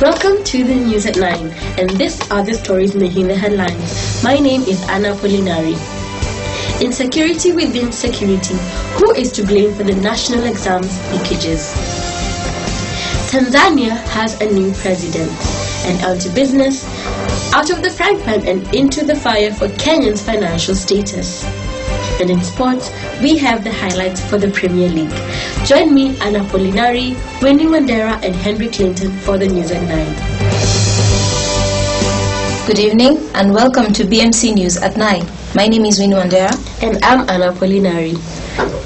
Welcome to the News at 9, and these are the stories making the headlines. My name is Anna Polinari. Insecurity within security. Who is to blame for the national exams leakages? Tanzania has a new president, and out to business, out of the frying pan and into the fire for Kenyan's financial status. And in sports, we have the highlights for the Premier League. Join me, Anna Polinari, Winnie Wandera, and Henry Clinton for the News at 9. Good evening and welcome to BMC News at 9. My name is Winnie Wandera. And I'm Anna Polinari.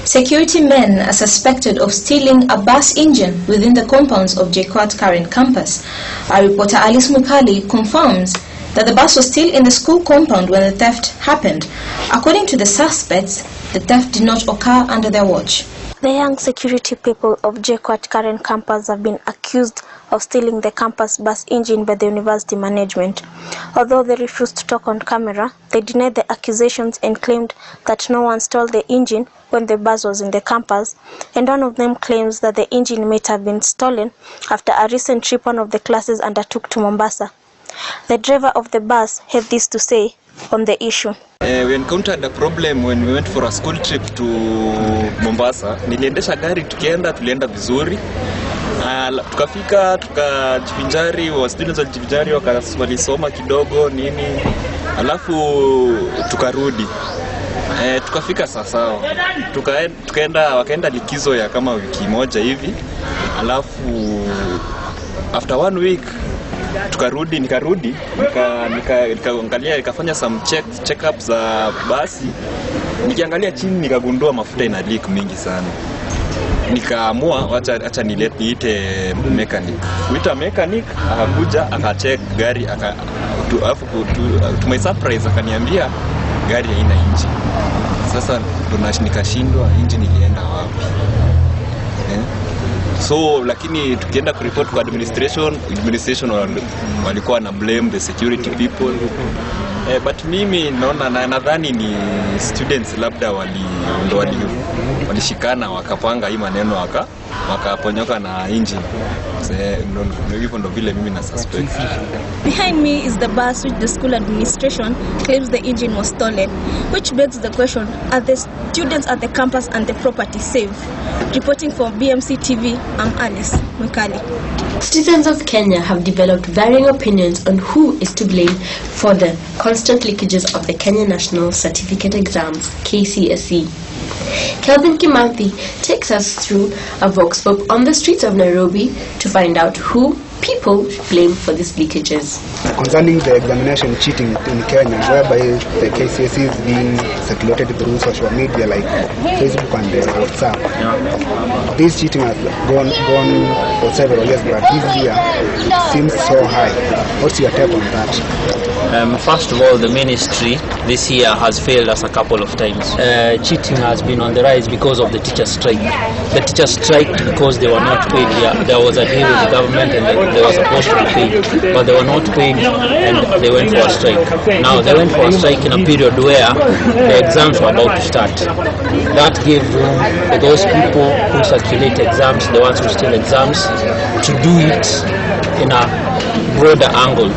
Security men are suspected of stealing a bus engine within the compounds of JKUAT Karen campus. Our reporter Alice Mukali confirms that the bus was still in the school compound when the theft happened. According to the suspects, the theft did not occur under their watch. The young security people of JKUAT Karen campus have been accused of stealing the campus bus engine by the university management. Although they refused to talk on camera, they denied the accusations and claimed that no one stole the engine when the bus was in the campus, and one of them claims that the engine might have been stolen after a recent trip one of the classes undertook to Mombasa. The driver of the bus had this to say on the issue. We encountered a problem when we went for a school trip to Mombasa. Niliendesha gari tulienda vizuri. Tukafika, tukajivinjari, wa students walijivinjari, walisoma kidogo nini. Alafu tukarudi. Tukafika sawa. Wakaenda likizo ya kama wiki moja hivi. Alafu after 1 week nikarudi nikaangalia, nikafanya some check-ups za basi. Nikiangalia chini nikagundua mafuta ina leak mingi sana. Nikaamua acha niite mechanic. Kuita mechanic akakuja akacheck gari to my surprise akaniambia gari haina engine. Sasa nikashindwa engine ilienda wapi. So lakini tukienda kureport kwa administration walikuwa na blame the security people. But mimi naona nadhani ni students labda walishikana wakapanga hii maneno wakaponyoka na engine. Hivyo ndo vile mimi na suspect. Behind me is the bus which the school administration claims the engine was stolen, which begs the question, are the students at the campus and the property safe? Reporting for BMC TV, I'm Alice Mukali. Citizens of Kenya have developed varying opinions on who is to blame for the constant leakages of the Kenya National Certificate Exams, KCSE. Kelvin Kimathi takes us through a vox pop on the streets of Nairobi to find out who people blame for these leakages. Concerning the examination cheating in Kenya, whereby the KCSE is being circulated through social media like Facebook and WhatsApp. This cheating has gone for several years, but this year seems so high. What's your take on that? First of all, the ministry this year has failed us a couple of times. Cheating has been on the rise because of the teacher strike. The teachers striked because they were not paid. There was a deal with the government and they were supposed to be paid, but they were not paid and they went for a strike. Now they went for a strike in a period where the exams were about to start. That gave room for those people who circulate exams, the ones who steal exams, to do it in a broader angle,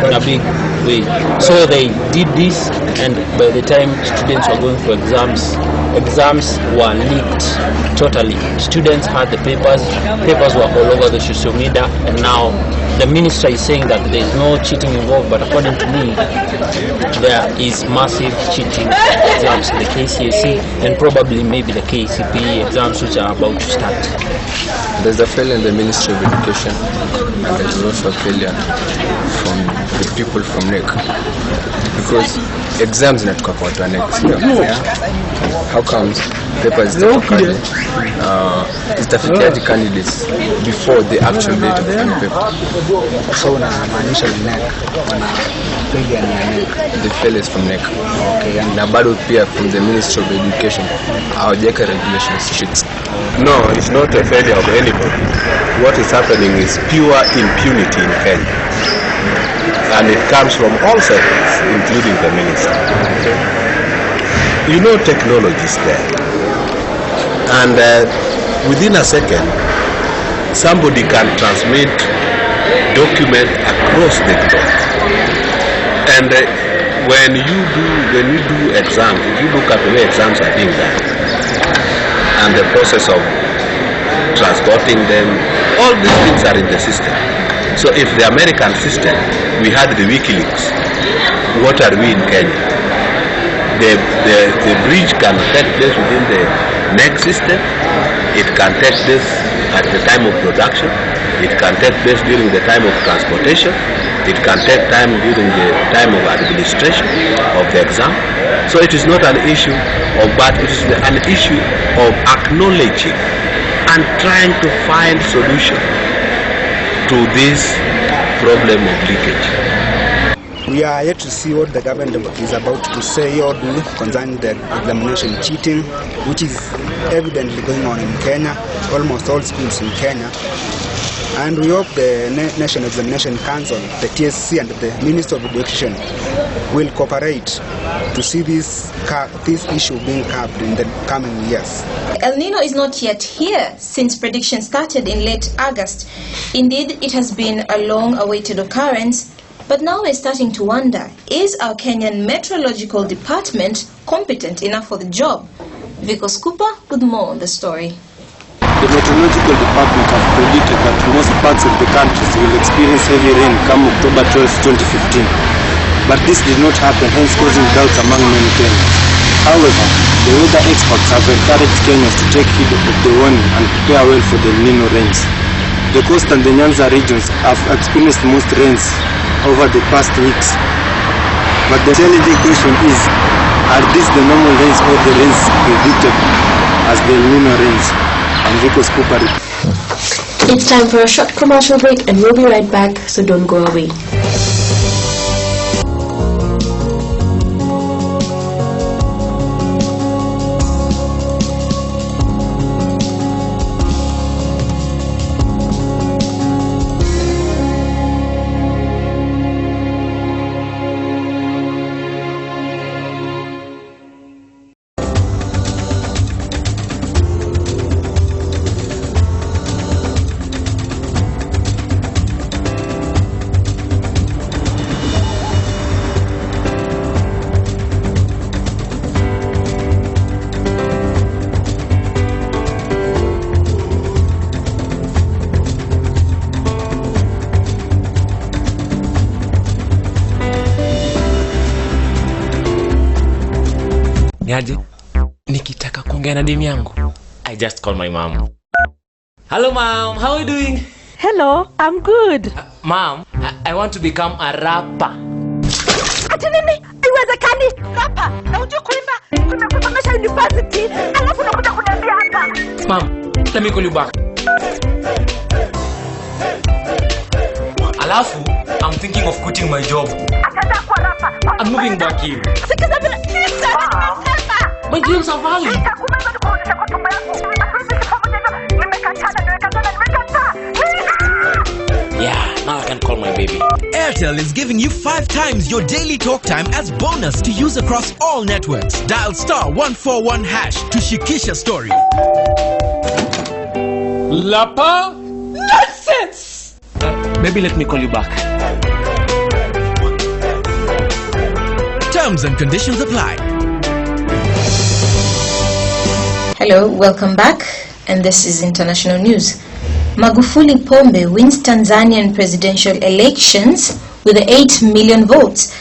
in a big way. So they did this, and by the time students were going for exams were leaked totally. Students had the papers were all over the social media, and now the minister is saying that there is no cheating involved, but according to me, there is massive cheating exams in the KCSE and probably maybe the KCPE exams which are about to start. There's a failure in the Ministry of Education, and there's also a failure from the people from NEC, because exams inatoka kwa watu wa NEC. How comes papers zitafikiaje candidates before the actual date of the paper? So unamaanisha ni NEC failure ni NEC. The failure is from NEC. Okay, and na bado pia from the Ministry of Education hawajaweka regulations strict. No, it's not a failure of anybody. What is happening is pure impunity in Kenya. And it comes from all sectors, including the minister. You know, technology is there. And within a second, somebody can transmit document across the globe. And when you do exams, if you look at the way exams are being done and the process of transporting them, all these things are in the system. So if the American system, we had the WikiLeaks, what are we in Kenya? The bridge can take place within the NEC system. It can take place at the time of production. It can take place during the time of transportation. It can take time during the time of administration of the exam. So it is not an issue of, but it is an issue of acknowledging and trying to find solution to this problem of leakage. We are yet to see what the government is about to say or do concerning the examination cheating, which is evidently going on in Kenya, almost all schools in Kenya. And we hope the National Examination Council, the TSC and the Minister of Education will cooperate to see this issue being curbed in the coming years. El Nino is not yet here since prediction started in late August. Indeed, it has been a long-awaited occurrence, but now we're starting to wonder, is our Kenyan Meteorological Department competent enough for the job? Vikos Cooper with more on the story. The Meteorological Department have predicted that most parts of the country will experience heavy rain come October 12, 2015. But this did not happen, hence causing doubts among many Kenyans. However, the weather experts have encouraged Kenyans to take heed of the warning and prepare well for the El Nino rains. The coast and the Nyanza regions have experienced most rains over the past weeks. But the challenging question is, are these the normal rains or the rains predicted as the El Nino rains? I'm Vikos Cooper. It's time for a short commercial break and we'll be right back, so don't go away. Niaje? Nikitaka kuongea na demu yangu, I just call my mom. Hello mom, how are you doing? Hello, I'm good. Mom, I want to become a rapper. Ati nini? Iwezekani rapper? Na unajua kuimba? Kusomesha university, alafu unakuja kuniambia hapa. Mom, let me call you back. Alafu, I'm thinking of quitting my job. Atata kwa rapper. I'm moving back here. Sikiza bila nimesema. My dreams are valid. Nitakumeza nikuonyesha kwa tumbo yangu. Yeah, now I can call my baby. Airtel is giving you 5 times your daily talk time as bonus to use across all networks. Dial *141# to shikisha story. Lapa? Nonsense! Maybe let me call you back. Terms and conditions apply. Hello, welcome back, and this is international news. Magufuli Pombe wins Tanzanian presidential elections with 8 million votes.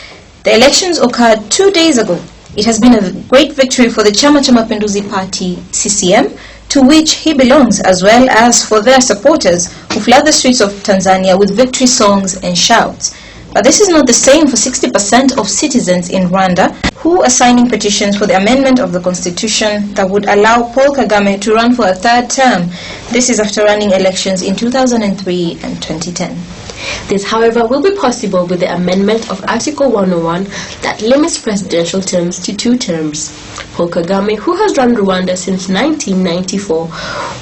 The elections occurred 2 days ago. It has been a great victory for the Chama cha Mapinduzi Party, CCM, to which he belongs, as well as for their supporters who flood the streets of Tanzania with victory songs and shouts. But this is not the same for 60% of citizens in Rwanda who are signing petitions for the amendment of the constitution that would allow Paul Kagame to run for a 3rd term. This is after running elections in 2003 and 2010. This, however, will be possible with the amendment of Article 101 that limits presidential terms to 2 terms. Paul Kagame, who has run Rwanda since 1994,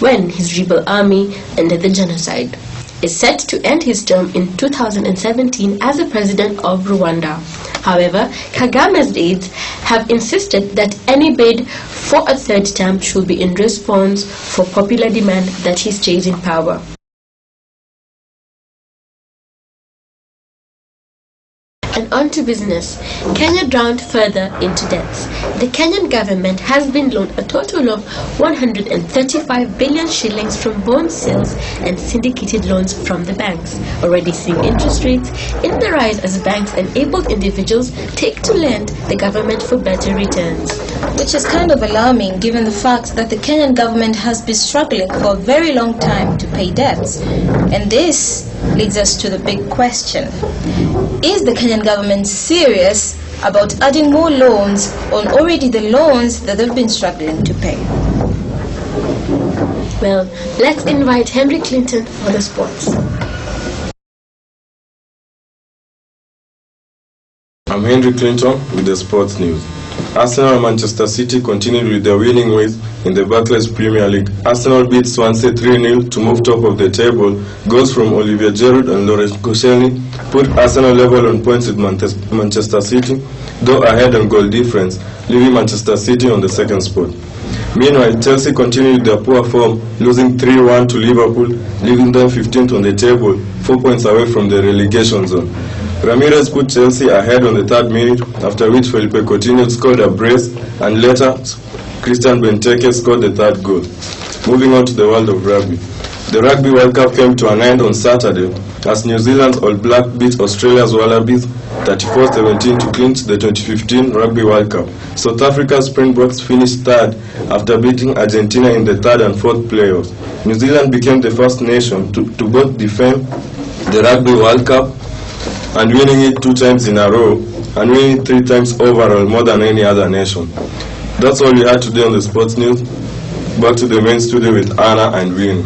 when his rebel army ended the genocide, is set to end his term in 2017 as the president of Rwanda. However, Kagame's aides have insisted that any bid for a 3rd term should be in response for popular demand that he stays in power. on to business, Kenya drowned further into debts. The Kenyan government has been loaned a total of 135 billion shillings from bond sales and syndicated loans from the banks, already seeing interest rates in the rise as banks enabled individuals take to lend the government for better returns. Which is kind of alarming given the fact that the Kenyan government has been struggling for a very long time to pay debts. And this leads us to the big question. Is the Kenyan government serious about adding more loans on already the loans that they've been struggling to pay? Well, let's invite Henry Clinton for the sports. I'm Henry Clinton with the sports news. Arsenal and Manchester City continued with their winning ways in the Barclays Premier League. Arsenal beat Swansea 3-0 to move top of the table. Goals from Olivier Giroud and Laurent Koscielny put Arsenal level on points with Manchester City, though ahead on goal difference, leaving Manchester City on the second spot. Meanwhile, Chelsea continued their poor form, losing 3-1 to Liverpool, leaving them 15th on the table, 4 points away from the relegation zone. Ramirez put Chelsea ahead on the 3rd minute, after which Felipe Coutinho scored a brace, and later Christian Benteke scored the 3rd goal. Moving on to the world of rugby. The Rugby World Cup came to an end on Saturday as New Zealand's All Black beat Australia's Wallabies 34-17 to clinch the 2015 Rugby World Cup. South Africa's Springboks finished 3rd after beating Argentina in the 3rd and 4th playoffs. New Zealand became the first nation to both defend the Rugby World Cup and winning it 2 times in a row, and winning it 3 times overall, more than any other nation. That's all we had today on the sports news. Back to the main studio with Anna and Winnie.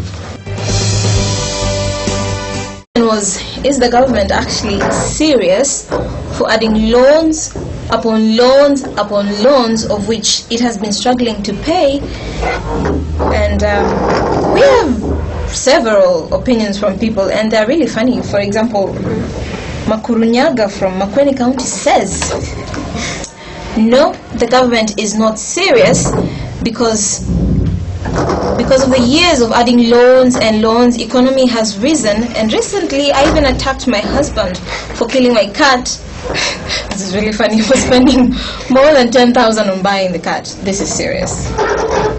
Is the government actually serious for adding loans upon loans upon loans of which it has been struggling to pay? And we have several opinions from people, and they're really funny. For example, Makurunyaga from Makueni County says, no, the government is not serious because of the years of adding loans and loans, economy has risen, and recently I even attacked my husband for killing my cat. This is really funny, for spending more than 10,000 on buying the cat. This is serious.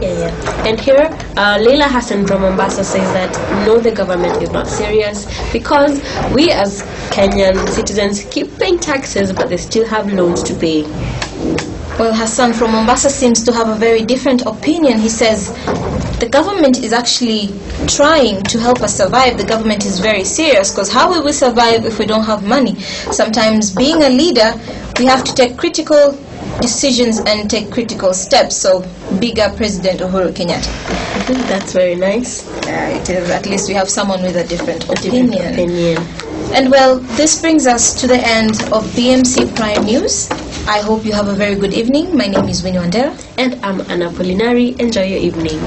Yeah. And here, Leila Hassan from Mombasa says that no, the government is not serious because we as Kenyan citizens keep paying taxes, but they still have loans to pay. Well, Hassan from Mombasa seems to have a very different opinion. He says the government is actually trying to help us survive. The government is very serious because how will we survive if we don't have money? Sometimes being a leader, we have to take critical decisions and take critical steps. So, big up President Uhuru Kenyatta. That's very nice. It is. At least we have someone with a different opinion. And well, this brings us to the end of BMC Prime News. I hope you have a very good evening. My name is Winnie Wandera. And I'm Anna Polinari. Enjoy your evening.